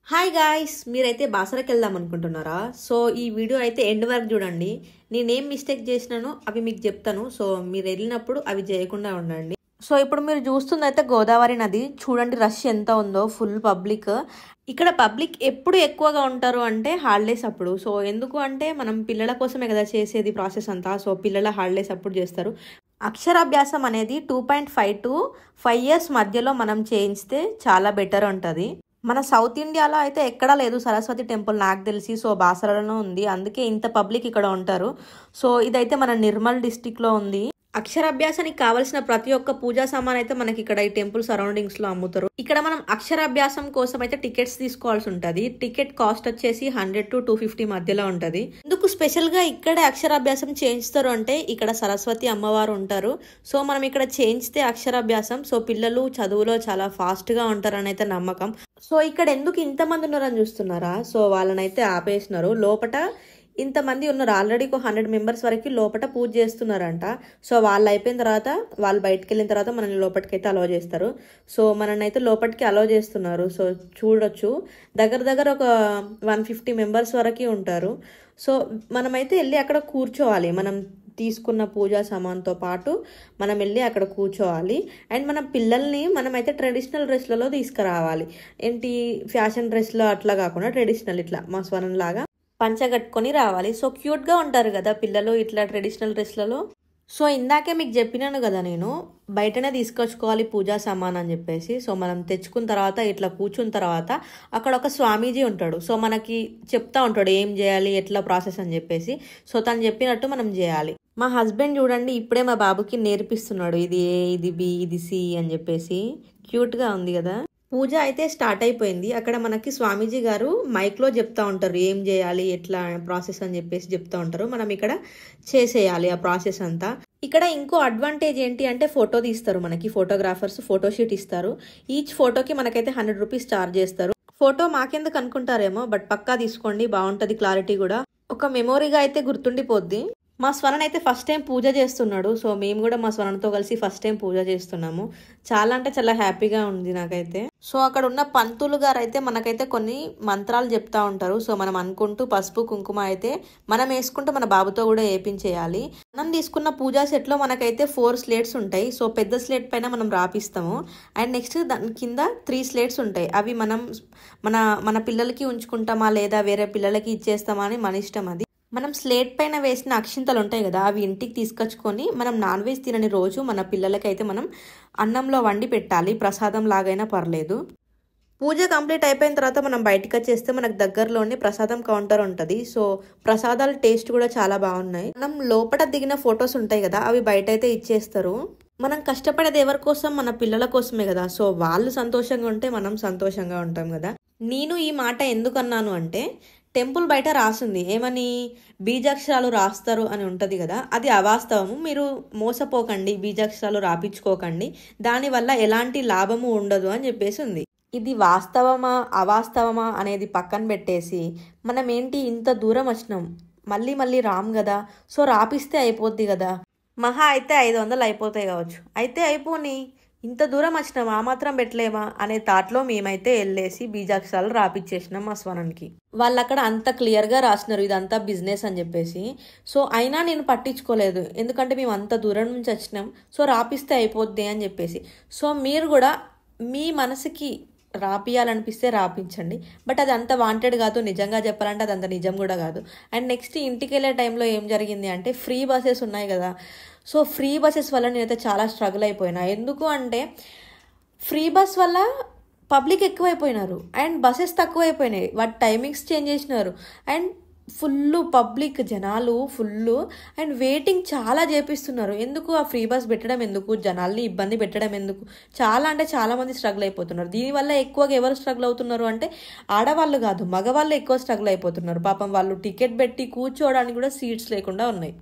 Hi guys, మీరైతే బాసరకి వెళ్దాం అనుకుంటున్నారా? సో ఈ వీడియో అయితే ఎండ్ వరకు చూడండి. నేనేం మిస్టేక్ చేసినానో అవి మీకు చెప్తాను. సో మీరు వెళ్ళినప్పుడు అవి చేయకుండా ఉండండి. సో ఇప్పుడు మీరు చూస్తుంది అయితే గోదావరి నది. చూడండి రష్ ఎంత ఉందో, ఫుల్ పబ్లిక్. ఇక్కడ పబ్లిక్ ఎప్పుడు ఎక్కువగా ఉంటారు అంటే హాలిడేస్ అప్పుడు. సో ఎందుకు అంటే మనం పిల్లల కోసమే కదా చేసేది ప్రాసెస్ అంతా. సో పిల్లల హాలిడేస్ అప్పుడు చేస్తారు. అక్షరాభ్యాసం అనేది 2.5 to 5 years మధ్యలో మనం చేయిస్తే చాలా బెటర్ ఉంటుంది. మన సౌత్ ఇండియాలో అయితే ఎక్కడా లేదు సరస్వతి టెంపుల్ నాకు తెలిసి. సో బాసరలోనే ఉంది, అందుకే ఇంత పబ్లిక్ ఇక్కడ ఉంటారు. సో ఇదైతే మన నిర్మల్ డిస్టిక్లో ఉంది. అక్షరాభ్యాసానికి కావాల్సిన ప్రతి ఒక్క పూజా సామాన్ అయితే మనకి ఇక్కడ ఈ టెంపుల్ సరౌండింగ్స్ లో అమ్ముతారు. ఇక్కడ మనం అక్షరాభ్యాసం కోసం అయితే టికెట్స్ తీసుకోవాల్సి ఉంటది. టికెట్ కాస్ట్ వచ్చేసి 100 to 250 మధ్యలో ఉంటది. ఎందుకు స్పెషల్ గా ఇక్కడే అక్షరాభ్యాసం చేయిస్తారు అంటే ఇక్కడ సరస్వతి అమ్మవారు ఉంటారు. సో మనం ఇక్కడ చేయిస్తే అక్షరాభ్యాసం, సో పిల్లలు చదువులో చాలా ఫాస్ట్ గా ఉంటారని అయితే నమ్మకం. సో ఇక్కడ ఎందుకు ఇంతమంది ఉన్నారని చూస్తున్నారా? సో వాళ్ళనైతే ఆపేసినారు. లోపట ఇంతమంది ఉన్నారు, ఆల్రెడీ 100 మెంబర్స్ వరకు లోపల పూజ చేస్తున్నారంట. సో వాళ్ళు అయిపోయిన తర్వాత వాళ్ళు బయటకు వెళ్ళిన తర్వాత మనల్ని లోపలికైతే అలౌ చేస్తారు. సో మనల్ని అయితే లోపలికి అలౌ చేస్తున్నారు. సో చూడొచ్చు, దగ్గర ఒక 150 మెంబర్స్ వరకు ఉంటారు. సో మనమైతే వెళ్ళి అక్కడ కూర్చోవాలి. మనం తీసుకున్న పూజా సామాన్తో పాటు మనం వెళ్ళి అక్కడ కూర్చోవాలి. అండ్ మన పిల్లల్ని మనమైతే ట్రెడిషనల్ డ్రెస్లలో తీసుకురావాలి. ఏంటి ఫ్యాషన్ డ్రెస్లో అట్లా కాకుండా ట్రెడిషనల్ ఇట్లా మా స్వరం లాగా పంచ కట్టుకొని రావాలి. సో క్యూట్గా ఉంటారు కదా పిల్లలు ఇట్లా ట్రెడిషనల్ డ్రెస్లలో. సో ఇందాకే మీకు చెప్పినాను కదా, నేను బయటనే తీసుకొచ్చుకోవాలి పూజా సామాన్ అని చెప్పేసి. సో మనం తెచ్చుకున్న తర్వాత ఇట్లా కూర్చున్న తర్వాత అక్కడ ఒక స్వామీజీ ఉంటాడు. సో మనకి చెప్తా ఉంటాడు ఏం చేయాలి, ఎట్లా ప్రాసెస్ అని చెప్పేసి. సో తను చెప్పినట్టు మనం చేయాలి. మా హస్బెండ్ చూడండి ఇప్పుడే మా బాబుకి నేర్పిస్తున్నాడు, ఇది ఏ, ఇది బి, ఇది సి అని చెప్పేసి. క్యూట్గా ఉంది కదా. పూజ అయితే స్టార్ట్ అయిపోయింది. అక్కడ మనకి స్వామీజీ గారు మైక్లో చెప్తా ఉంటారు ఏం చేయాలి, ఎట్లా ప్రాసెస్ అని చెప్పేసి చెప్తా ఉంటారు. మనం ఇక్కడ చేసేయాలి ఆ ప్రాసెస్ అంతా. ఇక్కడ ఇంకో అడ్వాంటేజ్ ఏంటి అంటే ఫోటో తీస్తారు మనకి, ఫోటోగ్రాఫర్స్ ఫోటో షూట్ ఇస్తారు. ఈచ్ ఫోటోకి మనకైతే 100 రూపీస్ ఛార్జ్ చేస్తారు. ఫోటో మాకెందుకు అనుకుంటారేమో, బట్ పక్కా తీసుకోండి, బాగుంటుంది క్లారిటీ కూడా. ఒక మెమొరీగా అయితే గుర్తుండిపోద్ది. మా స్వరన్ అయితే ఫస్ట్ టైం పూజ చేస్తున్నాడు. సో మేము కూడా మా స్వరణతో కలిసి ఫస్ట్ టైం పూజ చేస్తున్నాము. చాలా అంటే చాలా హ్యాపీగా ఉంది నాకైతే. సో అక్కడ ఉన్న పంతులు గారు అయితే మనకైతే కొన్ని మంత్రాలు చెప్తా ఉంటారు. సో మనం అనుకుంటూ పసుపు కుంకుమ అయితే మనం వేసుకుంటూ మన బాబుతో కూడా వేపించేయాలి. మనం తీసుకున్న పూజా సెట్లో మనకైతే 4 స్లేట్స్ ఉంటాయి. సో పెద్ద స్లేట్ పైన మనం రాపిస్తాము. అండ్ నెక్స్ట్ దాని కింద 3 స్లేట్స్ ఉంటాయి. అవి మనం మన పిల్లలకి ఉంచుకుంటామా లేదా వేరే పిల్లలకి ఇచ్చేస్తామా అని మన ఇష్టం. అది మనం స్లేట్ పైన వేసిన అక్షింతలు ఉంటాయి కదా, అవి ఇంటికి తీసుకొచ్చుకొని మనం నాన్ వెజ్ తినని రోజు మన పిల్లలకైతే మనం అన్నంలో వండి పెట్టాలి. ప్రసాదం లాగైనా పర్లేదు. పూజ కంప్లీట్ అయిపోయిన తర్వాత మనం బయటకు వచ్చేస్తే మనకు దగ్గరలోనే ప్రసాదం కౌంటర్ ఉంటుంది. సో ప్రసాదాల టేస్ట్ కూడా చాలా బాగున్నాయి. మనం లోపల దిగిన ఫొటోస్ ఉంటాయి కదా, అవి బయట అయితే ఇచ్చేస్తారు. మనం కష్టపడేది ఎవరి కోసం, మన పిల్లల కోసమే కదా. సో వాళ్ళు సంతోషంగా ఉంటే మనం సంతోషంగా ఉంటాం కదా. నేను ఈ మాట ఎందుకు అన్నాను అంటే టెంపుల్ బయట రాసింది ఏమని, బీజాక్షరాలు రాస్తారు అని ఉంటుంది కదా, అది అవాస్తవము. మీరు మోసపోకండి, బీజాక్షరాలు రాపించుకోకండి, దానివల్ల ఎలాంటి లాభము ఉండదు అని చెప్పేసి ఉంది. ఇది వాస్తవమా అవాస్తవమా అనేది పక్కన పెట్టేసి మనం ఏంటి ఇంత దూరం వచ్చినాం, మళ్ళీ రామ్ కదా, సో రాపిస్తే అయిపోద్ది కదా. మహా అయితే 500 అయిపోతాయి కావచ్చు, అయితే అయిపోని, ఇంత దూరం వచ్చినాం ఆ మాత్రం పెట్టలేమా అనే థాట్లో మేమైతే వెళ్ళేసి బీజాక్షరాలు రాపిచ్చేసినాం మా స్వరానికి. వాళ్ళు అక్కడ అంత క్లియర్గా రాసినారు ఇదంతా బిజినెస్ అని చెప్పేసి. సో అయినా నేను పట్టించుకోలేదు, ఎందుకంటే మేము అంత దూరం నుంచి వచ్చినాం, సో రాపిస్తే అయిపోద్ది అని చెప్పేసి. సో మీరు కూడా మీ మనసుకి రాపియాలనిపిస్తే రాపించండి, బట్ అది అంత వాంటెడ్ కాదు. నిజంగా చెప్పాలంటే అది అంత నిజం కూడా కాదు. అండ్ నెక్స్ట్ ఇంటికి వెళ్ళే టైంలో ఏం జరిగింది అంటే ఫ్రీ బస్సెస్ ఉన్నాయి కదా. సో ఫ్రీ బస్సెస్ వల్ల నేనైతే చాలా స్ట్రగుల్ అయిపోయినా. ఎందుకు అంటే ఫ్రీ బస్ వల్ల పబ్లిక్ ఎక్కువైపోయినారు అండ్ బస్సెస్ తక్కువైపోయినాయి. వాటి టైమింగ్స్ చేంజ్ చేసినారు అండ్ ఫుల్ పబ్లిక్, జనాలు ఫుల్ అండ్ వెయిటింగ్ చాలా చేపిస్తున్నారు. ఎందుకు ఆ ఫ్రీ బస్ పెట్టడం ఎందుకు, జనాల్ని ఇబ్బంది పెట్టడం ఎందుకు? చాలా అంటే చాలా మంది స్ట్రగుల్ అయిపోతున్నారు. దీనివల్ల ఎక్కువగా ఎవరు స్ట్రగుల్ అవుతున్నారు అంటే ఆడవాళ్ళు కాదు, మగవాళ్ళు ఎక్కువ స్ట్రగుల్ అయిపోతున్నారు. పాపం వాళ్ళు టికెట్ పెట్టి కూర్చోవడానికి కూడా సీట్స్ లేకుండా ఉన్నాయి.